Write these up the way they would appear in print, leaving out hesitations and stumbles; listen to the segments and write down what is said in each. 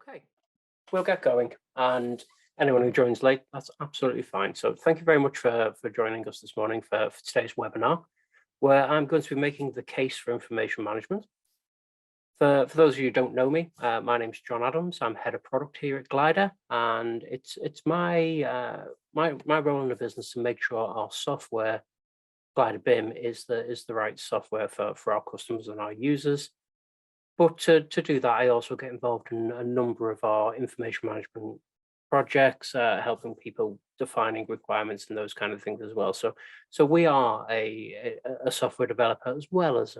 Okay, we'll get going. And anyone who joins late, that's absolutely fine. So thank you very much for joining us this morning for today's webinar, where I'm going to be making the case for information management. For those of you who don't know me, my name's John Adams. I'm head of product here at Glider, and it's my role in the business to make sure our software, Glider BIM, is the right software for our customers and our users. But to do that, I also get involved in a number of our information management projects, helping people defining requirements and those kind of things as well. So we are a software developer as well as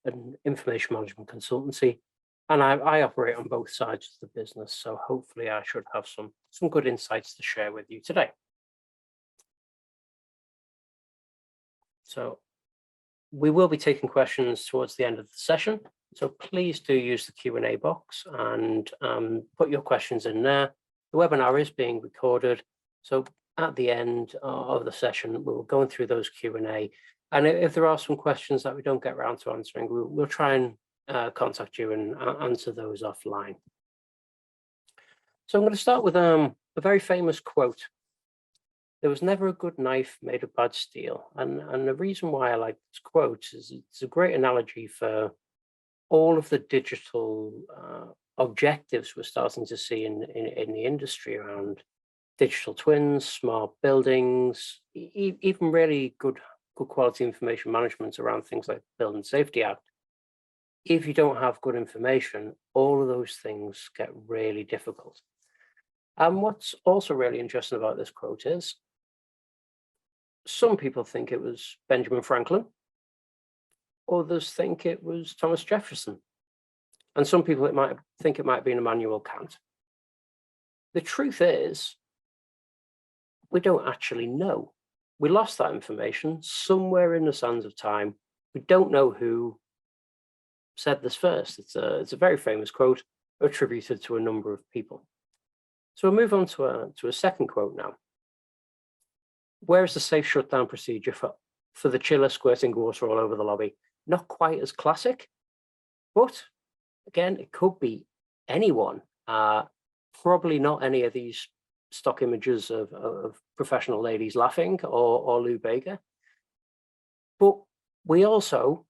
an information management consultancy, and I operate on both sides of the business. So hopefully, I should have some good insights to share with you today. So we will be taking questions towards the end of the session. So please do use the Q&A box and put your questions in there. The webinar is being recorded. So at the end of the session, we'll go through those Q&A. And if there are some questions that we don't get around to answering, we'll try and contact you and answer those offline. So I'm going to start with a very famous quote. There was never a good knife made of bad steel. And the reason why I like this quote is it's a great analogy for all of the digital objectives we're starting to see in the industry around digital twins, smart buildings, even really good quality information management around things like Building Safety Act. If you don't have good information, all of those things get really difficult. And what's also really interesting about this quote is some people think it was Benjamin Franklin, others think it was Thomas Jefferson, and some people might think it might be Immanuel Kant. The truth is, we don't actually know. We lost that information somewhere in the sands of time. We don't know who said this first. It's a very famous quote attributed to a number of people. So we'll move on to a second quote now. Where is the safe shutdown procedure for the chiller squirting water all over the lobby? Not quite as classic, but again, it could be anyone. Probably not any of these stock images of professional ladies laughing or Lou Bega. But we also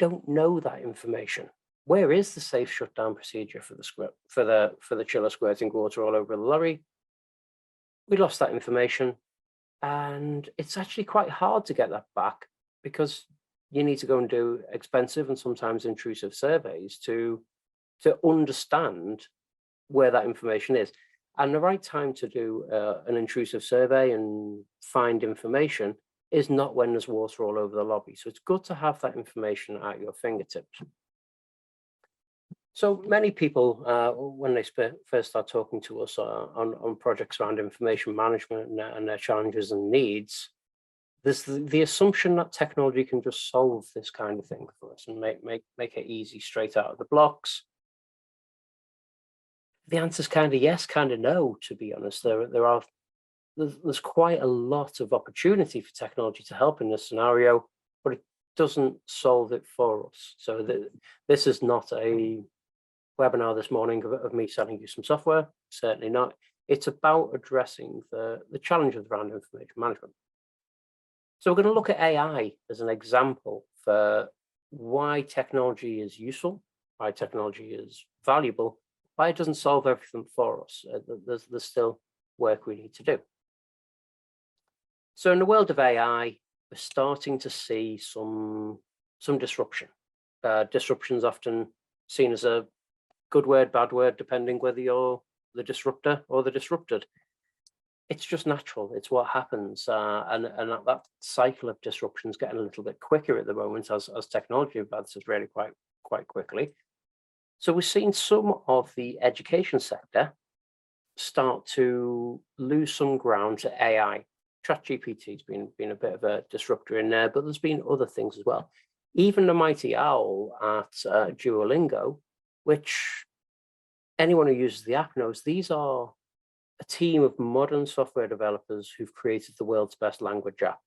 don't know that information. Where is the safe shutdown procedure for the chiller squirting water all over the lorry? We lost that information, and it's actually quite hard to get that back because you need to go and do expensive and sometimes intrusive surveys to understand where that information is. And the right time to do an intrusive survey and find information is not when there's water all over the lobby. So it's good to have that information at your fingertips. So many people, when they first start talking to us on projects around information management and their challenges and needs, there's the assumption that technology can just solve this kind of thing for us and make it easy straight out of the blocks. The answer is kind of yes, kind of no, to be honest. There's quite a lot of opportunity for technology to help in this scenario, but it doesn't solve it for us. So this is not a webinar this morning of me selling you some software, certainly not. It's about addressing the challenges around information management. So we're going to look at AI as an example for why technology is useful, why technology is valuable, why it doesn't solve everything for us. There's still work we need to do. So in the world of AI, we're starting to see some disruption. Disruption is often seen as a good word, bad word, depending whether you're the disruptor or the disrupted. It's just natural. It's what happens, and that cycle of disruption is getting a little bit quicker at the moment as technology advances really quite quickly. So we've seen some of the education sector start to lose some ground to AI. ChatGPT has been a bit of a disruptor in there, but there's been other things as well. Even the mighty owl at Duolingo, which anyone who uses the app knows, these are a team of modern software developers who've created the world's best language app.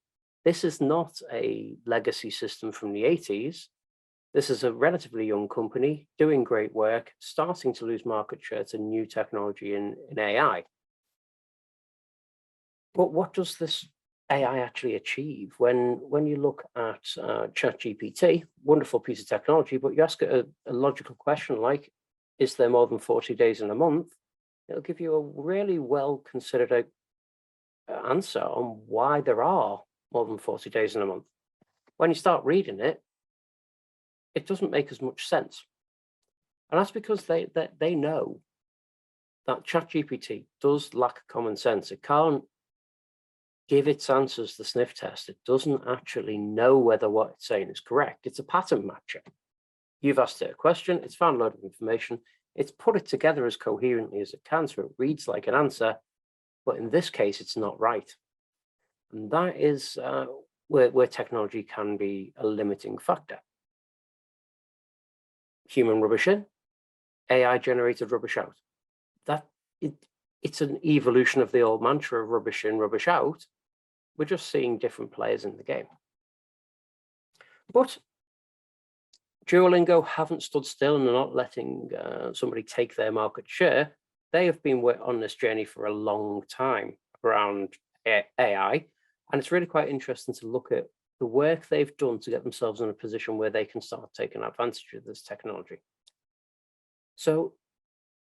This is not a legacy system from the 80s. This is a relatively young company doing great work, starting to lose market share to new technology in AI. But what does this AI actually achieve? When you look at ChatGPT, wonderful piece of technology, but you ask it a logical question like, is there more than 40 days in a month? It'll give you a really well considered answer on why there are more than 40 days in a month. When you start reading it, it doesn't make as much sense. And that's because they know that ChatGPT does lack common sense. It can't give its answers the sniff test. It doesn't actually know whether what it's saying is correct. It's a pattern matcher. You've asked it a question, it's found a load of information, it's put it together as coherently as it can, so it reads like an answer, but in this case, it's not right. And that is where technology can be a limiting factor. Human rubbish in, AI generated rubbish out. It's an evolution of the old mantra of rubbish in, rubbish out. We're just seeing different players in the game. But Duolingo haven't stood still and are not letting somebody take their market share. They have been on this journey for a long time around AI. And it's really quite interesting to look at the work they've done to get themselves in a position where they can start taking advantage of this technology. So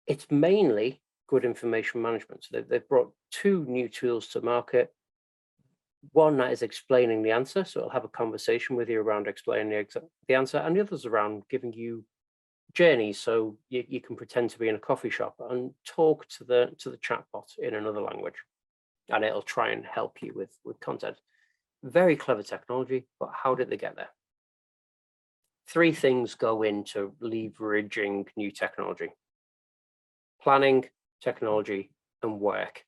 it's mainly good information management. So they've brought two new tools to market. One that is explaining the answer, so it'll have a conversation with you around explaining the answer, and the other's around giving you journeys, so you can pretend to be in a coffee shop and talk to the chatbot in another language, and it'll try and help you with content. Very clever technology, but how did they get there? Three things go into leveraging new technology: planning, technology, and work.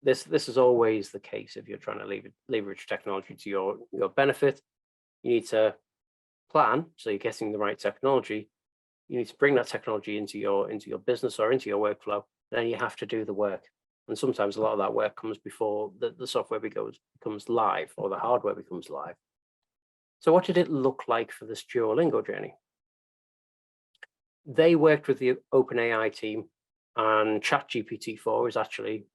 This is always the case if you're trying to leverage technology to your benefit. You need to plan, so you're getting the right technology. You need to bring that technology into your business or into your workflow. Then you have to do the work. And sometimes a lot of that work comes before the software becomes live or the hardware becomes live. So what did it look like for this Duolingo journey? They worked with the OpenAI team, and ChatGPT-4 is actually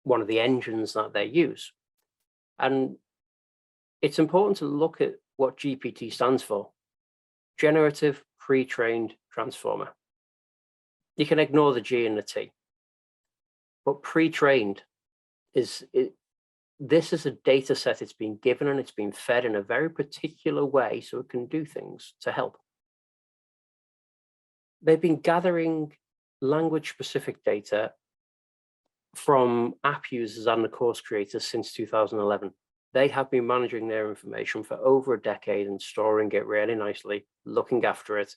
one of the engines that they use. And it's important to look at what GPT stands for: Generative Pre-trained Transformer. You can ignore the G and the T, but pre-trained this is a data set it's been given and it's been fed in a very particular way so it can do things to help. They've been gathering language-specific data from app users and the course creators since 2011. They have been managing their information for over a decade and storing it really nicely, looking after it,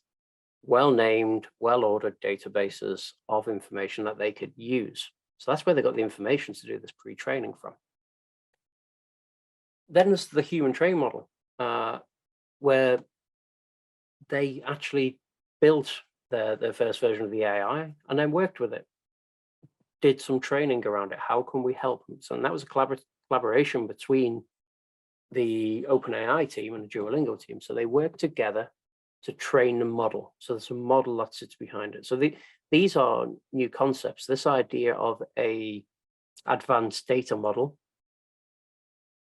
well-named, well-ordered databases of information that they could use. So that's where they got the information to do this pre-training from. Then there's the human train model, where they actually built their first version of the AI and then worked with it, did some training around it. How can we help? So, and that was a collaboration between the OpenAI team and the Duolingo team. So they work together to train the model. So there's a model that sits behind it. So these are new concepts. This idea of a advanced data model,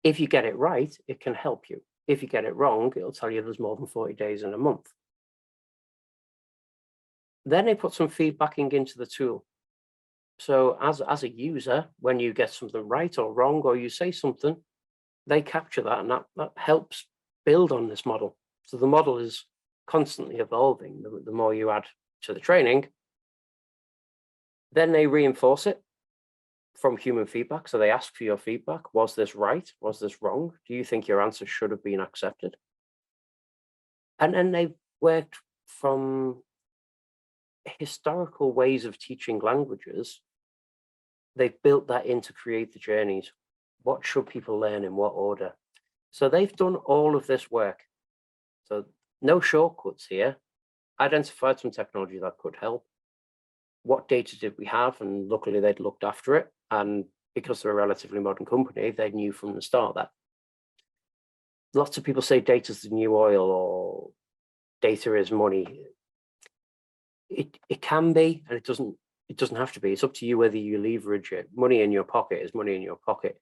if you get it right, it can help you. If you get it wrong, it'll tell you there's more than 40 days in a month. Then they put some feedbacking into the tool. So as a user, when you get something right or wrong, or you say something, they capture that, and that helps build on this model. So the model is constantly evolving the more you add to the training. Then they reinforce it from human feedback. So they ask for your feedback. Was this right? Was this wrong? Do you think your answer should have been accepted? And then they worked from historical ways of teaching languages. They've built that in to create the journeys. What should people learn in what order? So they've done all of this work. So no shortcuts here. Identified some technology that could help. What data did we have? And luckily they'd looked after it. And because they're a relatively modern company, they knew from the start that. Lots of people say data's the new oil, or data is money. It can be, and it doesn't have to be. It's up to you whether you leverage it. Money in your pocket is money in your pocket.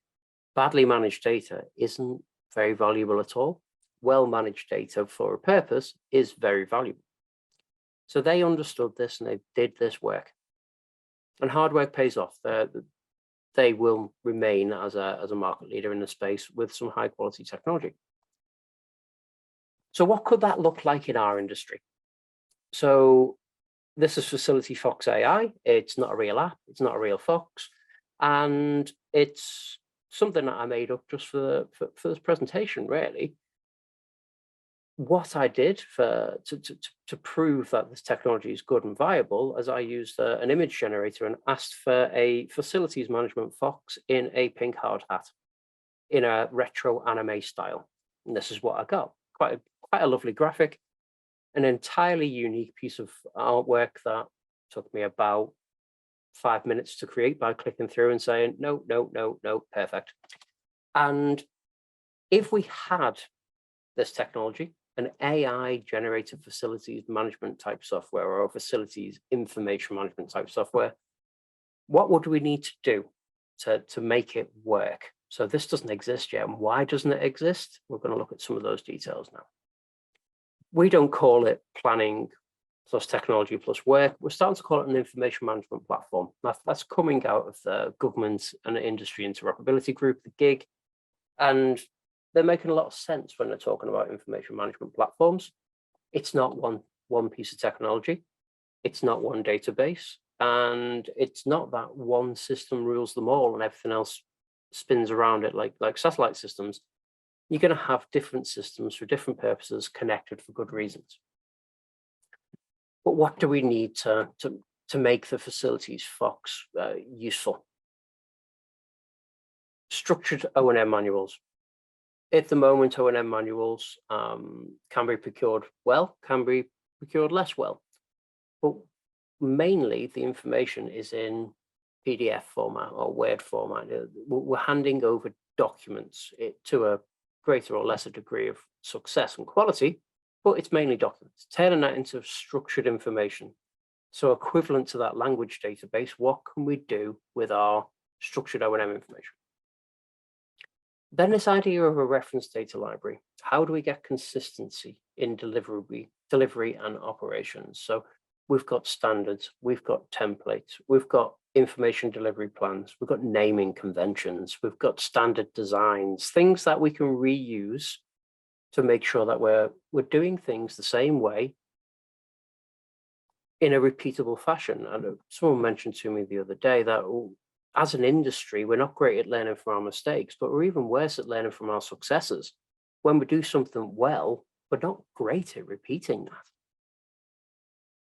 Badly managed data isn't very valuable at all. Well-managed data for a purpose is very valuable. So they understood this and they did this work. And hard work pays off. They will remain as a market leader in the space with some high quality technology. So what could that look like in our industry? So this is Facility Fox AI. It's not a real app. It's not a real Fox. And it's something that I made up just for this presentation, really. What I did to prove that this technology is good and viable, as I used an image generator and asked for a facilities management Fox in a pink hard hat in a retro anime style. And this is what I got. Quite a lovely graphic, an entirely unique piece of artwork that took me about 5 minutes to create by clicking through and saying, no, no, no, no, perfect. And if we had this technology, an AI generated facilities management type software or facilities information management type software, what would we need to do to make it work? So this doesn't exist yet. And why doesn't it exist? We're going to look at some of those details now. We don't call it planning plus technology plus work. We're starting to call it an information management platform. That's coming out of the government and industry interoperability group, the GIG. And they're making a lot of sense when they're talking about information management platforms. It's not one piece of technology. It's not one database. And it's not that one system rules them all and everything else spins around it like satellite systems. You're going to have different systems for different purposes connected for good reasons. But what do we need to make the Facilities Fox useful? Structured O&M manuals. At the moment, O&M manuals can be procured well, can be procured less well. But mainly the information is in PDF format or Word format. We're handing over documents to a greater or lesser degree of success and quality, but it's mainly documents. Turning that into structured information. So equivalent to that language database, what can we do with our structured O&M information? Then this idea of a reference data library. How do we get consistency in delivery and operations? So we've got standards, we've got templates, we've got information delivery plans, we've got naming conventions, we've got standard designs, things that we can reuse to make sure that we're doing things the same way in a repeatable fashion. And someone mentioned to me the other day that as an industry, we're not great at learning from our mistakes, but we're even worse at learning from our successes. When we do something well, we're not great at repeating that.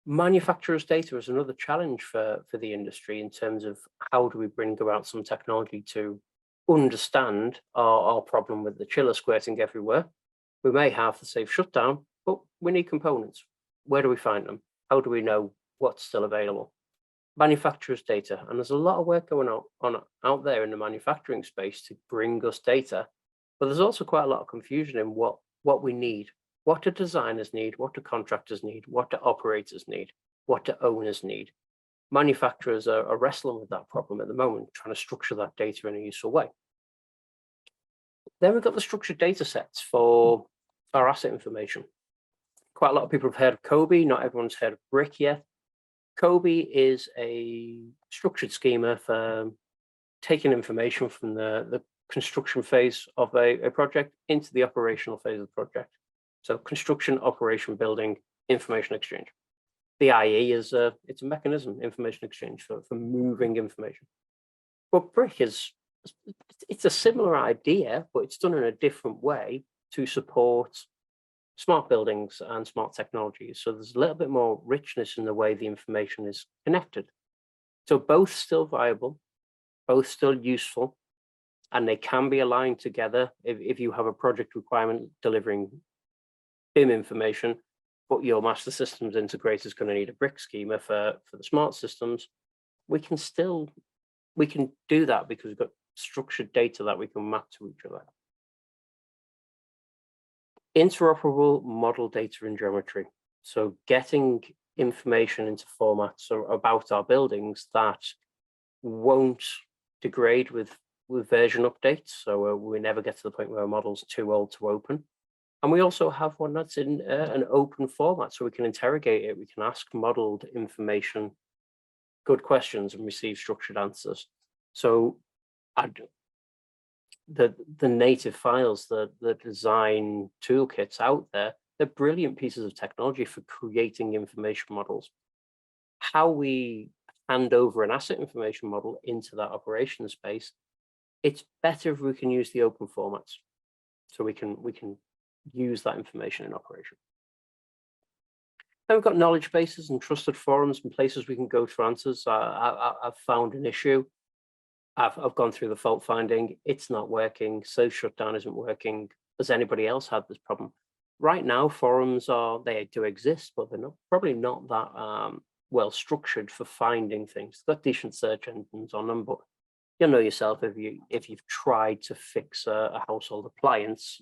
Manufacturers' data is another challenge for the industry in terms of how do we bring about some technology to understand our problem with the chiller squirting everywhere. We may have the safe shutdown, but we need components. Where do we find them? How do we know what's still available? Manufacturers' data, and there's a lot of work going on out there in the manufacturing space to bring us data, but there's also quite a lot of confusion in what we need, what do designers need, what do contractors need, what do operators need, what do owners need. Manufacturers are wrestling with that problem at the moment, trying to structure that data in a useful way. Then we've got the structured data sets for our asset information. Quite a lot of people have heard of COBie, not everyone's heard of BRIC yet. COBie is a structured schema for taking information from the construction phase of a project into the operational phase of the project. So construction, operation, building, information exchange. The IE is it's a mechanism, information exchange for moving information. But BRIC it's a similar idea, but it's done in a different way to support smart buildings and smart technologies. So there's a little bit more richness in the way the information is connected. So both still viable, both still useful, and they can be aligned together if you have a project requirement delivering BIM information, but your master systems integrator is going to need a BRIC schema for the smart systems. We can do that because we've got structured data that we can map to each other. Interoperable model data and geometry. So getting information into formats about our buildings that won't degrade with version updates. So we never get to the point where a model's too old to open. And we also have one that's in an open format, so we can interrogate it. We can ask modeled information, good questions, and receive structured answers. So the native files, the design toolkits out there, they're brilliant pieces of technology for creating information models. How we hand over an asset information model into that operation space, it's better if we can use the open formats, so we can use that information in operation. Then we've got knowledge bases and trusted forums and places we can go for answers. I've found an issue. I've gone through the fault finding. It's not working. Safe shutdown isn't working. Has anybody else had this problem? Right now, forums they do exist, but they're probably not that well structured for finding things. They've got decent search engines on them, but you'll know yourself if you've tried to fix a household appliance.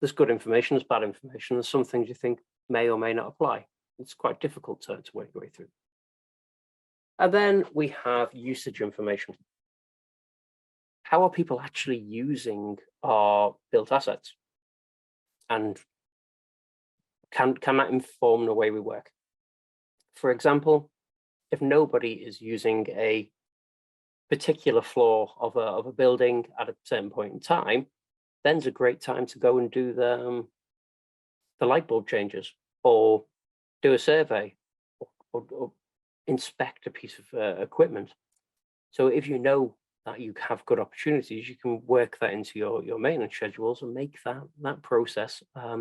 There's good information, there's bad information, there's some things you think may or may not apply. It's quite difficult to work your way through. And then we have usage information. How are people actually using our built assets? And can that inform the way we work? For example, if nobody is using a particular floor of a building at a certain point in time, then's a great time to go and do the light bulb changes, or do a survey, or inspect a piece of equipment. So if you know that you have good opportunities, you can work that into your maintenance schedules and make that process a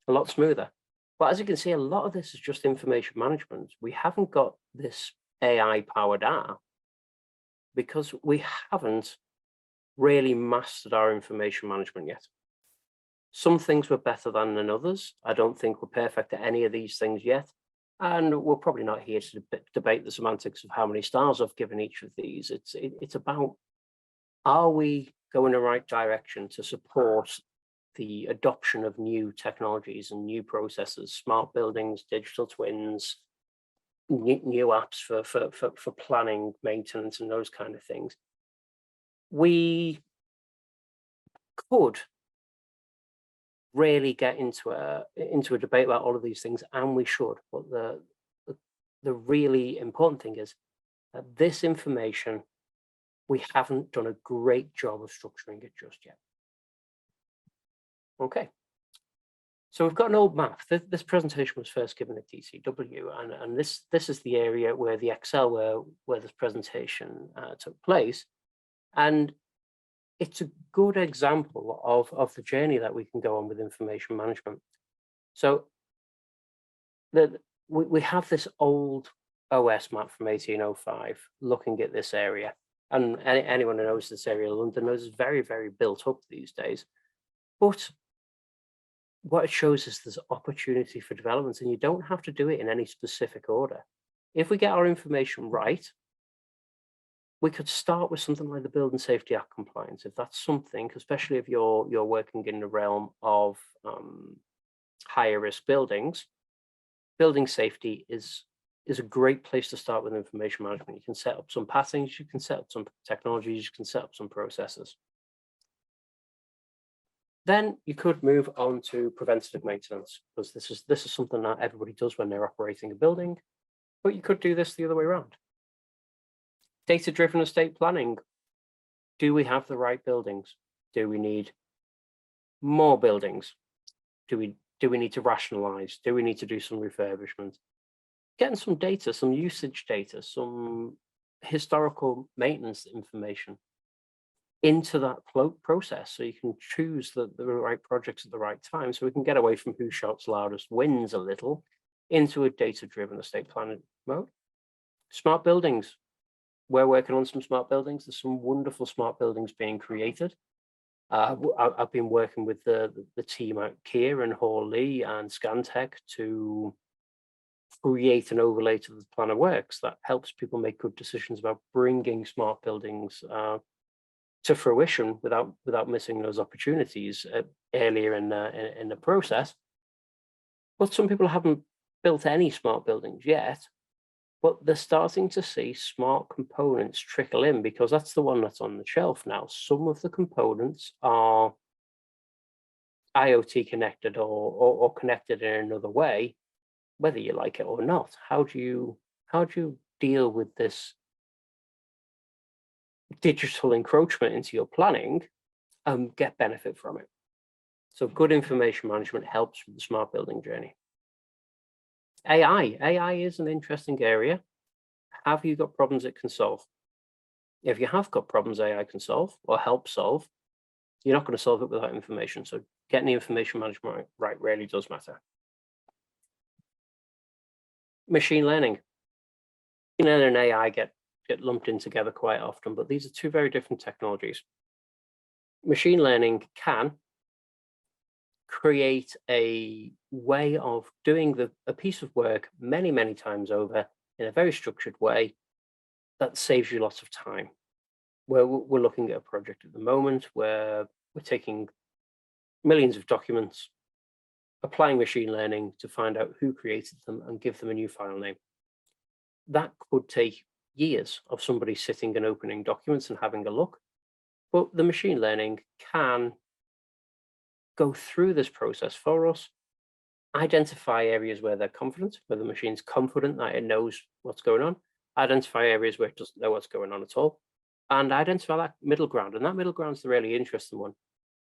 lot smoother. But as you can see, a lot of this is just information management. We haven't got this AI-powered app because we haven't really mastered our information management yet. Some things were better than others. I don't think we're perfect at any of these things yet. And we're probably not here to debate the semantics of how many stars I've given each of these. It's about, are we going the right direction to support the adoption of new technologies and new processes, smart buildings, digital twins, new apps for planning, maintenance, and those kind of things. We could really get into a debate about all of these things, and we should. But the really important thing is that this information, we haven't done a great job of structuring it just yet. Okay. So we've got an old map. This presentation was first given at DCW, and this is the area where the Excel where this presentation took place, and it's a good example of the journey that we can go on with information management. So we have this old OS map from 1805 looking at this area, and anyone who knows this area of London knows it's very, very built up these days. But what it shows is there's opportunity for development, and you don't have to do it in any specific order. If we get our information right, we could start with something like the Building Safety Act compliance, if that's something, especially if you're working in the realm of higher risk buildings. Building safety is a great place to start with information management. You can set up some patterns, you can set up some technologies, you can set up some processes. Then you could move on to preventative maintenance, because this is something that everybody does when they're operating a building, but you could do this the other way around. Data-driven estate planning. Do we have the right buildings? Do we need more buildings? Do we need to rationalize? Do we need to do some refurbishment? Getting some data, some usage data, some historical maintenance information into that process, so you can choose the right projects at the right time, so we can get away from who shouts loudest wins a little into a data-driven estate planning mode. Smart buildings. We're working on some smart buildings. There's some wonderful smart buildings being created. I've been working with the team at Kier and Hawley and Scantech to create an overlay to the plan of works that helps people make good decisions about bringing smart buildings to fruition without missing those opportunities earlier in the process. But some people haven't built any smart buildings yet, but they're starting to see smart components trickle in, because that's the one that's on the shelf now. Some of the components are IoT connected or connected in another way, whether you like it or not. How do you deal with this digital encroachment into your planning and get benefit from it? So good information management helps with the smart building journey. AI is an interesting area. Have you got problems it can solve? If you have got problems AI can solve or help solve, you're not going to solve it without information. So getting the information management right really does matter. Machine learning. Machine learning and AI get lumped in together quite often, but these are two very different technologies. Machine learning can create a way of doing a piece of work many, many times over in a very structured way that saves you lots of time. Where we're looking at a project at the moment where we're taking millions of documents, applying machine learning to find out who created them and give them a new file name. That could take years of somebody sitting and opening documents and having a look, but the machine learning can go through this process for us, identify areas where they're confident, where the machine's confident that it knows what's going on, identify areas where it doesn't know what's going on at all, and identify that middle ground. And that middle ground is the really interesting one,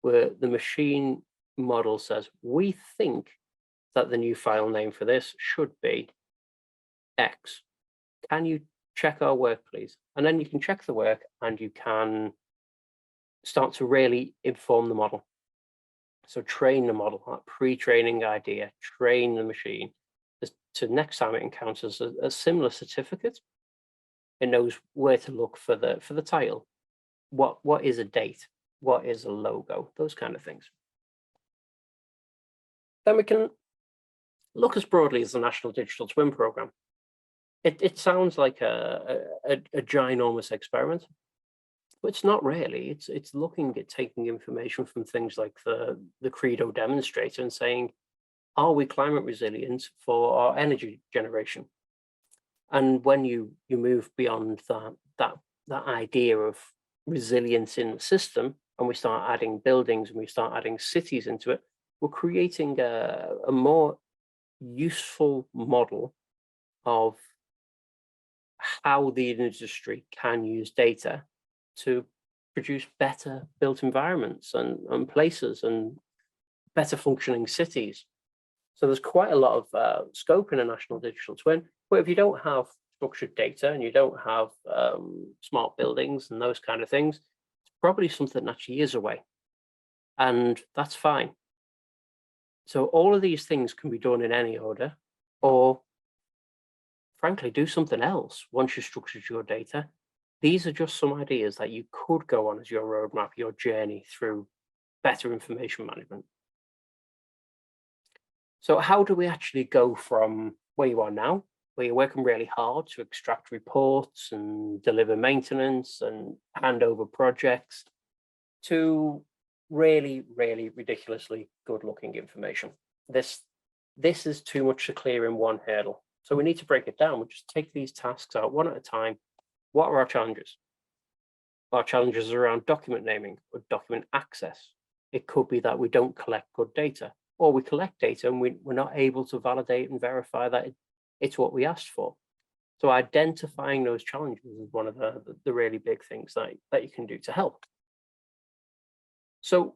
where the machine model says, we think that the new file name for this should be X. Can you check our work, please? And then you can check the work and you can start to really inform the model. So train the model, that pre-training idea, train the machine to next time it encounters a similar certificate, it knows where to look for the title. What is a date? What is a logo? Those kind of things. Then we can look as broadly as the National Digital Twin Programme. It sounds like a ginormous experiment, but it's not really. It's looking at taking information from things like the Credo demonstrator and saying, are we climate resilient for our energy generation? And when you move beyond that idea of resilience in the system, and we start adding buildings and we start adding cities into it, we're creating a more useful model of how the industry can use data to produce better built environments and places and better functioning cities. So there's quite a lot of scope in a national digital twin, but if you don't have structured data and you don't have smart buildings and those kind of things, it's probably something that's years away, and that's fine. So all of these things can be done in any order, or frankly, do something else once you've structured your data. These are just some ideas that you could go on as your roadmap, your journey through better information management. So how do we actually go from where you are now, where you're working really hard to extract reports and deliver maintenance and hand over projects, to really, really ridiculously good looking information? This is too much to clear in one hurdle. So we need to break it down. We just take these tasks out one at a time. What are our challenges? Our challenges are around document naming or document access. It could be that we don't collect good data, or we collect data and we're not able to validate and verify that it's what we asked for. So identifying those challenges is one of the really big things that you can do to help. So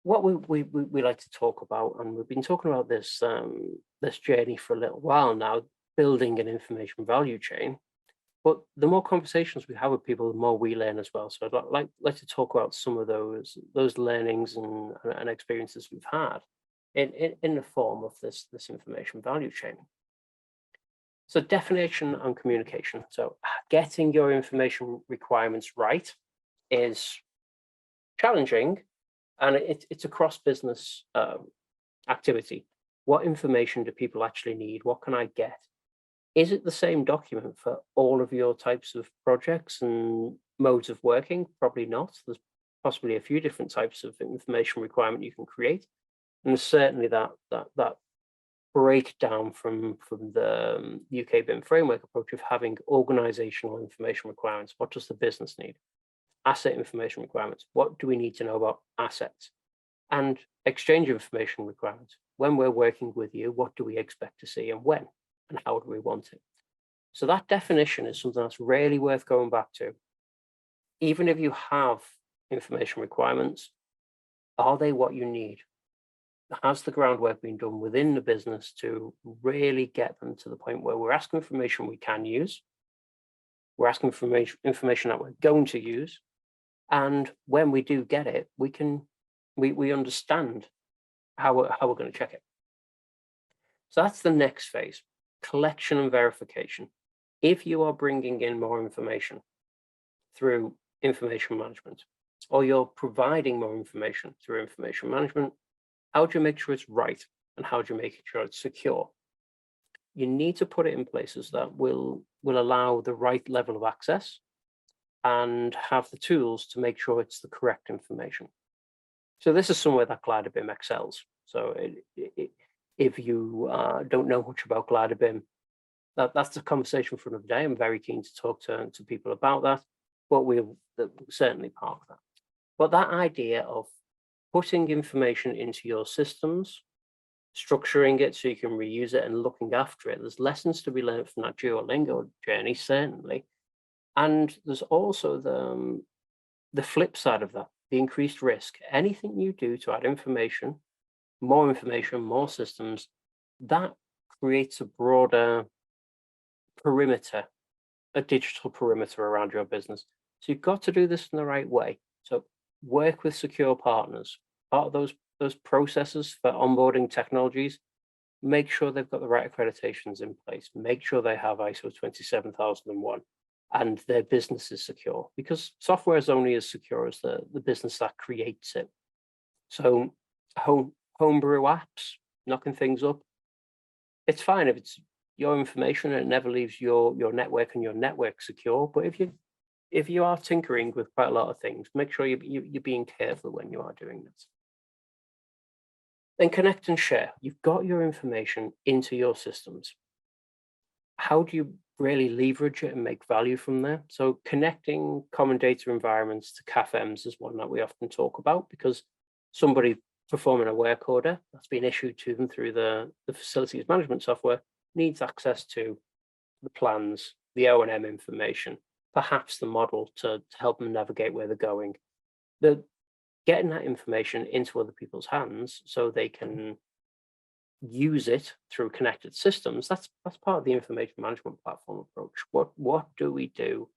what we like to talk about, and we've been talking about this this journey for a little while now, building an information value chain. But the more conversations we have with people, the more we learn as well. So I'd like to talk about some of those learnings and experiences we've had in the form of this information value chain. So definition and communication. So getting your information requirements right is challenging, and it's a cross-business activity. What information do people actually need? What can I get? Is it the same document for all of your types of projects and modes of working? Probably not. There's possibly a few different types of information requirement you can create. And there's certainly that break down from the UK BIM framework approach of having organizational information requirements. What does the business need? Asset information requirements. What do we need to know about assets? And exchange information requirements. When we're working with you, what do we expect to see and when? And how do we want it? So that definition is something that's really worth going back to. Even if you have information requirements, are they what you need? Has the groundwork been done within the business to really get them to the point where we're asking information we can use, we're asking for information that we're going to use, and when we do get it, we understand how we're going to check it. So that's the next phase, collection and verification. If you are bringing in more information through information management, or you're providing more information through information management, how do you make sure it's right? And how do you make sure it's secure? You need to put it in places that will allow the right level of access and have the tools to make sure it's the correct information. So this is somewhere that GliderBIM excels. So if you don't know much about GliderBIM, that's a conversation for another day. I'm very keen to talk to people about that, but we'll certainly park that. But that idea of putting information into your systems, structuring it so you can reuse it and looking after it, there's lessons to be learned from that Duolingo journey, certainly. And there's also the flip side of that, the increased risk. Anything you do to add information, more systems, that creates a broader perimeter, a digital perimeter around your business. So you've got to do this in the right way. So work with secure partners. Part of those processes for onboarding technologies, make sure they've got the right accreditations in place. Make sure they have ISO 27001 and their business is secure, because software is only as secure as the business that creates it. So homebrew apps, knocking things up, it's fine if it's your information and it never leaves your network and your network secure. But if you are tinkering with quite a lot of things, make sure you're being careful when you are doing this. Then connect and share. You've got your information into your systems. How do you really leverage it and make value from there? So connecting common data environments to CAFMs is one that we often talk about, because somebody performing a work order that's been issued to them through the facilities management software needs access to the plans, the O&M information, perhaps the model to help them navigate where they're going. Getting that information into other people's hands so they can use it through connected systems, that's part of the information management platform approach. What do we do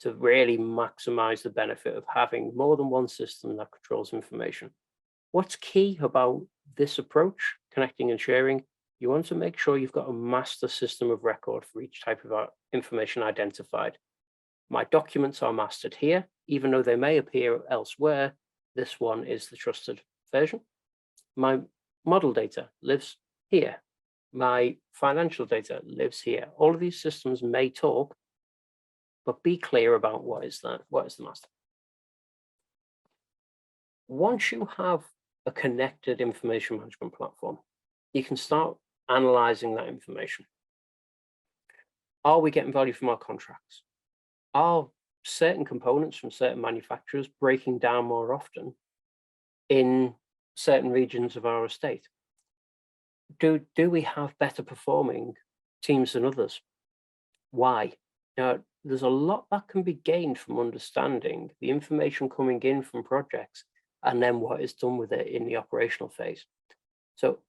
to really maximize the benefit of having more than one system that controls information? What's key about this approach, connecting and sharing? You want to make sure you've got a master system of record for each type of information identified. My documents are mastered here, even though they may appear elsewhere. This one is the trusted version. My model data lives here. My financial data lives here. All of these systems may talk, but be clear about what is the master. Once you have a connected information management platform, you can start analyzing that information. Are we getting value from our contracts? Are certain components from certain manufacturers breaking down more often in certain regions of our estate? Do we have better performing teams than others? Why? Now, there's a lot that can be gained from understanding the information coming in from projects and then what is done with it in the operational phase. So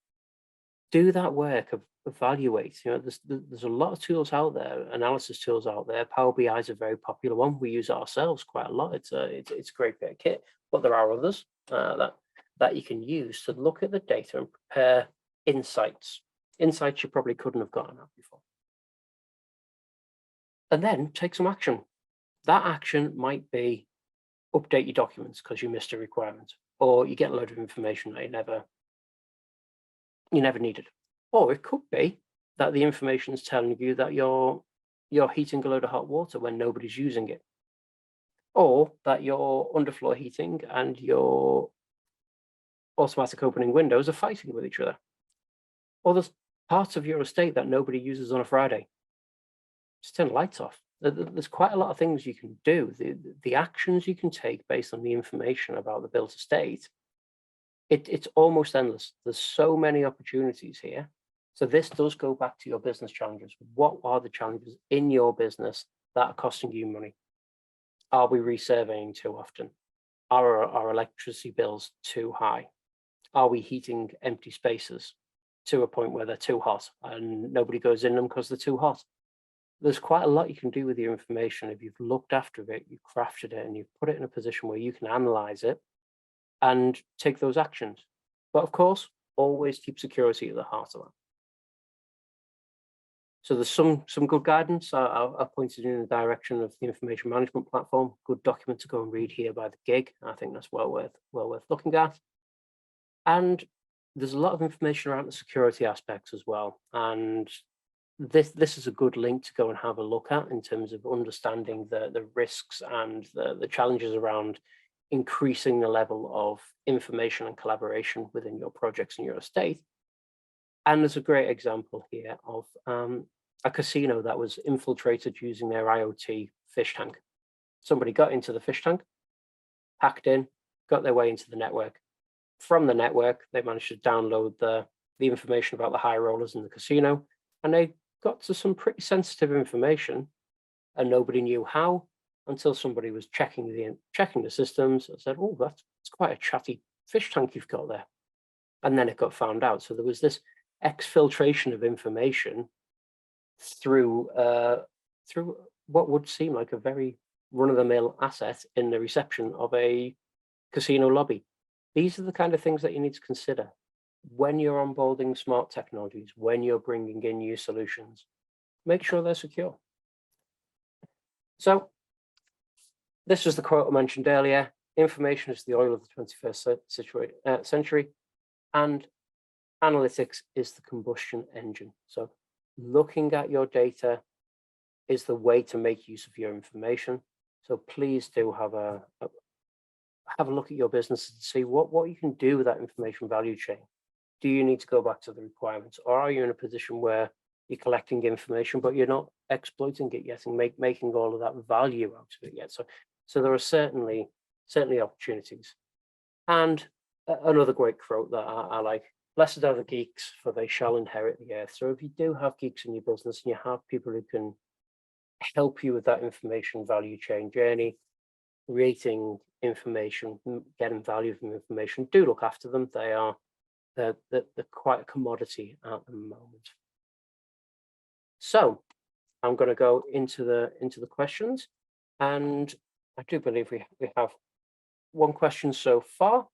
do that work, evaluate. There's a lot of tools out there, analysis tools out there. Power BI is a very popular one. We use it ourselves quite a lot. It's a great bit of kit, but there are others that you can use to look at the data and prepare insights you probably couldn't have gotten at before. And then take some action. That action might be update your documents because you missed a requirement, or you get a load of information that you never needed. Or it could be that the information is telling you that you're heating a load of hot water when nobody's using it, or that your underfloor heating and your automatic opening windows are fighting with each other. Or there's parts of your estate that nobody uses on a Friday. Just turn the lights off. There's quite a lot of things you can do. The actions you can take based on the information about the built estate, it's almost endless. There's so many opportunities here. So this does go back to your business challenges. What are the challenges in your business that are costing you money? Are we resurveying too often? Are our electricity bills too high? Are we heating empty spaces to a point where they're too hot and nobody goes in them because they're too hot? There's quite a lot you can do with your information if you've looked after it, you've crafted it, and you've put it in a position where you can analyze it and take those actions. But of course, always keep security at the heart of that. So there's some good guidance. I pointed in the direction of the information management platform. Good document to go and read here by the gig. I think that's well worth looking at. And there's a lot of information around the security aspects as well. And this is a good link to go and have a look at in terms of understanding the risks and the challenges around increasing the level of information and collaboration within your projects and your estate. And there's a great example here of a casino that was infiltrated using their IoT fish tank. Somebody got into the fish tank, hacked in, got their way into the network. From the network, they managed to download the information about the high rollers in the casino, and they got to some pretty sensitive information, and nobody knew how until somebody was checking the systems and said, "Oh, that's quite a chatty fish tank you've got there," and then it got found out. So there was this exfiltration of information through what would seem like a very run-of-the-mill asset in the reception of a casino lobby. These are the kind of things that you need to consider when you're onboarding smart technologies, when you're bringing in new solutions. Make sure they're secure. So this was the quote I mentioned earlier: information is the oil of the 21st century, and analytics is the combustion engine. So looking at your data is the way to make use of your information. So please do have a look at your business and see what you can do with that information value chain. Do you need to go back to the requirements, or are you in a position where you're collecting information but you're not exploiting it yet and making all of that value out of it yet? So there are certainly opportunities. And another great quote that I like: "Blessed are the geeks, for they shall inherit the earth." So if you do have geeks in your business and you have people who can help you with that information value chain journey, creating information, getting value from information, do look after them. They're quite a commodity at the moment. So I'm going to go into the questions, and I do believe we have one question so far.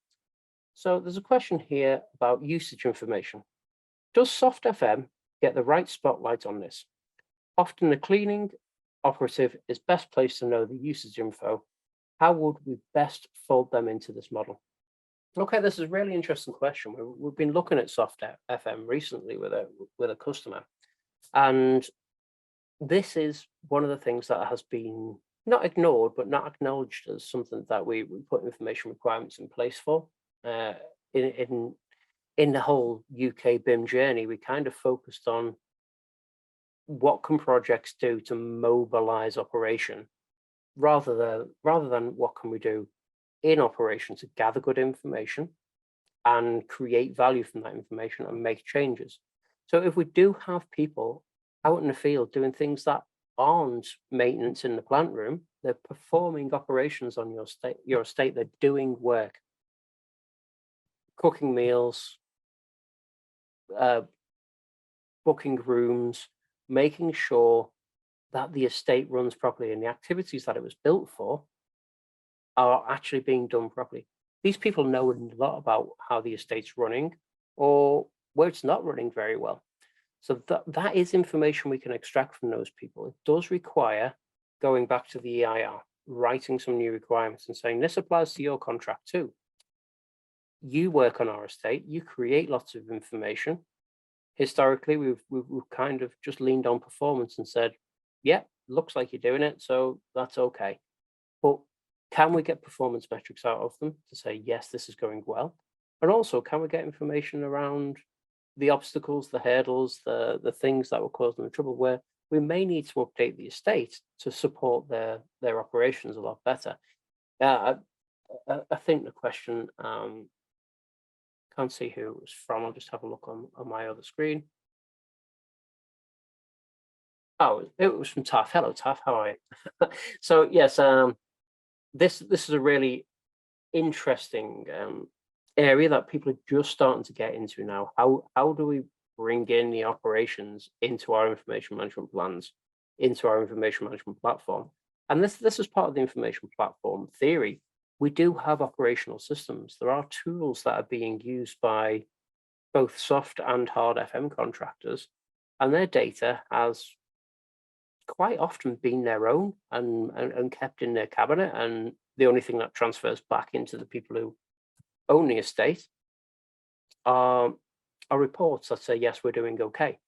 So there's a question here about usage information. Does Soft FM get the right spotlight on this? Often the cleaning operative is best placed to know the usage info. How would we best fold them into this model? Okay, this is a really interesting question. We've been looking at Soft FM recently with a customer, and this is one of the things that has been not ignored but not acknowledged as something that we put information requirements in place for. In the whole UK BIM journey, we kind of focused on what can projects do to mobilize operation, rather than what can we do in operation to gather good information and create value from that information and make changes. So if we do have people out in the field doing things that aren't maintenance in the plant room, they're performing operations on your estate, they're doing work, cooking meals, booking rooms, making sure that the estate runs properly and the activities that it was built for are actually being done properly. These people know a lot about how the estate's running or where it's not running very well. So that is information we can extract from those people. It does require going back to the EIR, writing some new requirements and saying, this applies to your contract too. You work on our estate, you create lots of information. Historically, we've kind of just leaned on performance and said, yeah, looks like you're doing it, so that's okay. But can we get performance metrics out of them to say, yes, this is going well? And also, can we get information around the obstacles, the hurdles, the things that were causing the trouble, where we may need to update the estate to support their operations a lot better. I think the question, can't see who it was from. I'll just have a look on my other screen. Oh, it was from Taff. Hello, Taff. How are you? So yes, this is a really interesting area that people are just starting to get into now. How do we bring in the operations into our information management plans, into our information management platform? And this is part of the information platform theory. We do have operational systems. There are tools that are being used by both soft and hard FM contractors, and their data has quite often been their own and kept in their cabinet, and the only thing that transfers back into the people who own the estate are reports that say, yes, we're doing okay,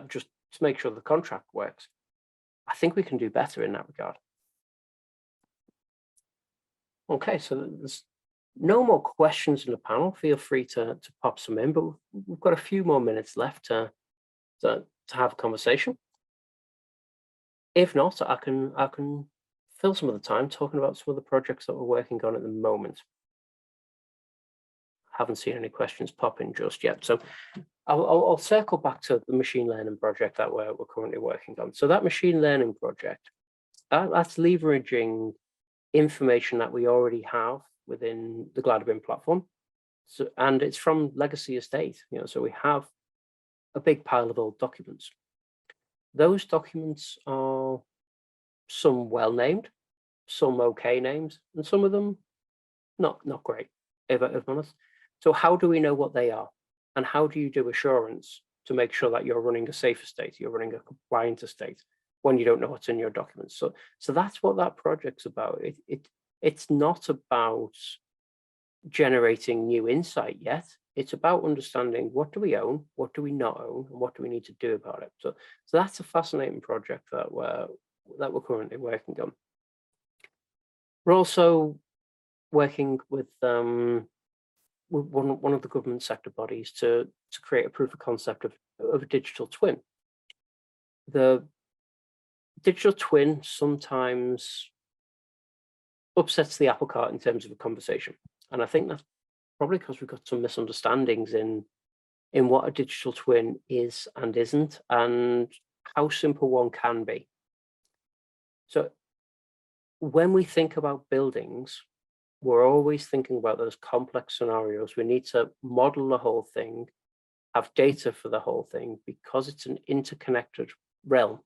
just to make sure the contract works. I think we can do better in that regard. Okay, so there's no more questions in the panel. Feel free to pop some in, but we've got a few more minutes left to have a conversation. If not, I can fill some of the time talking about some of the projects that we're working on at the moment. Haven't seen any questions pop in just yet, so I'll circle back to the machine learning project that we're currently working on. So that machine learning project, that's leveraging information that we already have within the Gladwin platform. So, and it's from legacy estate, so we have a big pile of old documents. Those documents are some well named, some okay names, and some of them not great, if I'm honest. So how do we know what they are? And how do you do assurance to make sure that you're running a safe estate, you're running a compliant estate, when you don't know what's in your documents? So that's what that project's about. It's not about generating new insight yet. It's about understanding, what do we own, what do we not own, and what do we need to do about it. So that's a fascinating project that we're currently working on. We're also working with one of the government sector bodies to create a proof of concept of a digital twin. The digital twin sometimes upsets the apple cart in terms of a conversation, and I think that's probably because we've got some misunderstandings in what a digital twin is and isn't, and how simple one can be. So when we think about buildings, we're always thinking about those complex scenarios. We need to model the whole thing, have data for the whole thing, because it's an interconnected realm.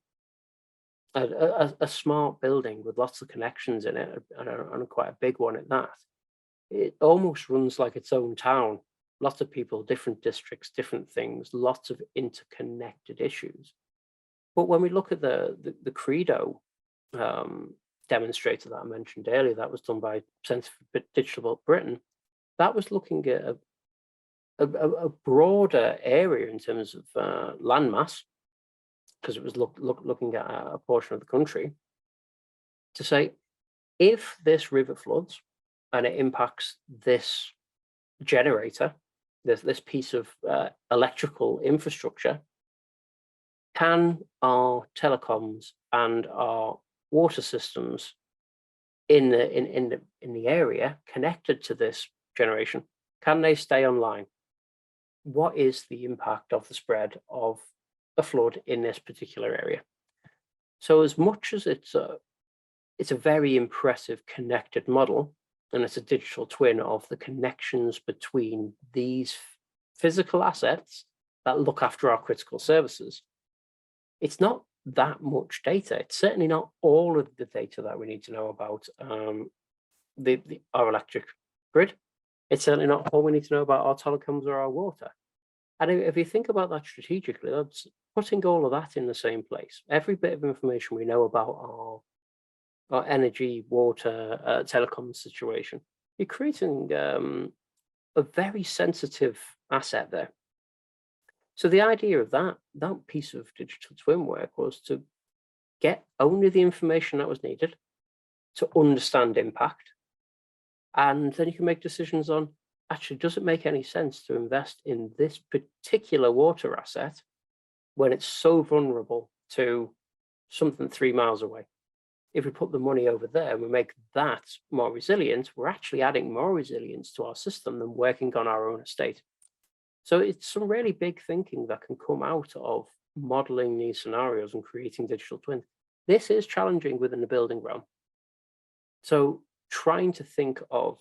A smart building with lots of connections in it, and quite a big one at that, it almost runs like its own town. Lots of people, different districts, different things, lots of interconnected issues. But when we look at the Credo demonstrator that I mentioned earlier, that was done by Centre for Digital Britain, that was looking at a broader area in terms of landmass, because it was looking at a portion of the country, to say, if this river floods and it impacts this generator, this piece of electrical infrastructure, can our telecoms and our water systems in the area connected to this generation, can they stay online? What is the impact of the spread of a flood in this particular area? So as much as it's a very impressive connected model, and it's a digital twin of the connections between these physical assets that look after our critical services, it's not that much data. It's certainly not all of the data that we need to know about our electric grid. It's certainly not all we need to know about our telecoms or our water. And if you think about that strategically, that's putting all of that in the same place. Every bit of information we know about our energy, water, telecom situation, you're creating a very sensitive asset there. So the idea of that piece of digital twin work was to get only the information that was needed to understand impact, and then you can make decisions on actually, does it make any sense to invest in this particular water asset when it's so vulnerable to something 3 miles away? If we put the money over there and we make that more resilient, we're actually adding more resilience to our system than working on our own estate. So it's some really big thinking that can come out of modeling these scenarios and creating digital twins. This is challenging within the building realm. So trying to think of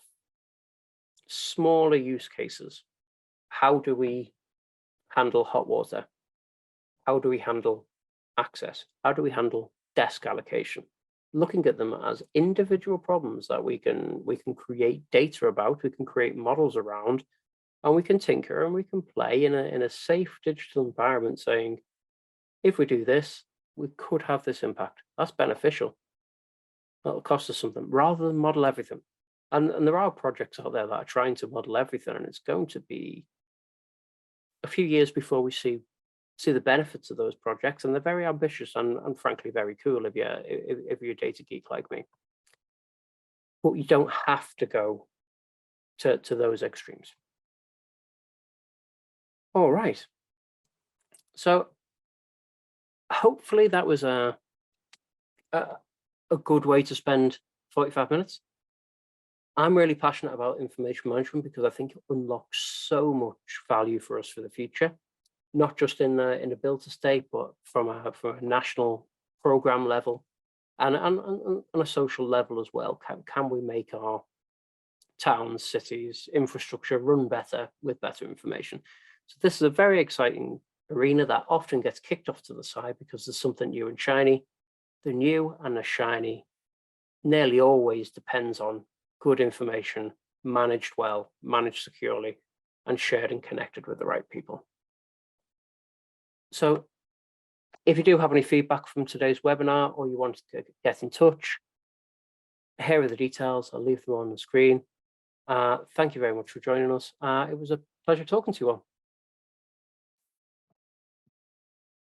smaller use cases. How do we handle hot water? How do we handle access? How do we handle desk allocation? Looking at them as individual problems that we can create data about, we can create models around, and we can tinker and we can play in a safe digital environment, saying, if we do this, we could have this impact. That's beneficial. That'll cost us something, rather than model everything. And there are projects out there that are trying to model everything, and it's going to be a few years before we see the benefits of those projects, and they're very ambitious and frankly very cool if you're a data geek like me. But you don't have to go to those extremes. All right. So hopefully that was a good way to spend 45 minutes. I'm really passionate about information management because I think it unlocks so much value for us for the future, not just in the built estate, but from a national program level and on a social level as well. Can we make our towns, cities, infrastructure run better with better information? So this is a very exciting arena that often gets kicked off to the side because there's something new and shiny. The new and the shiny nearly always depends on good information, managed well, managed securely, and shared and connected with the right people. So if you do have any feedback from today's webinar or you want to get in touch, here are the details. I'll leave them on the screen. Thank you very much for joining us. It was a pleasure talking to you all.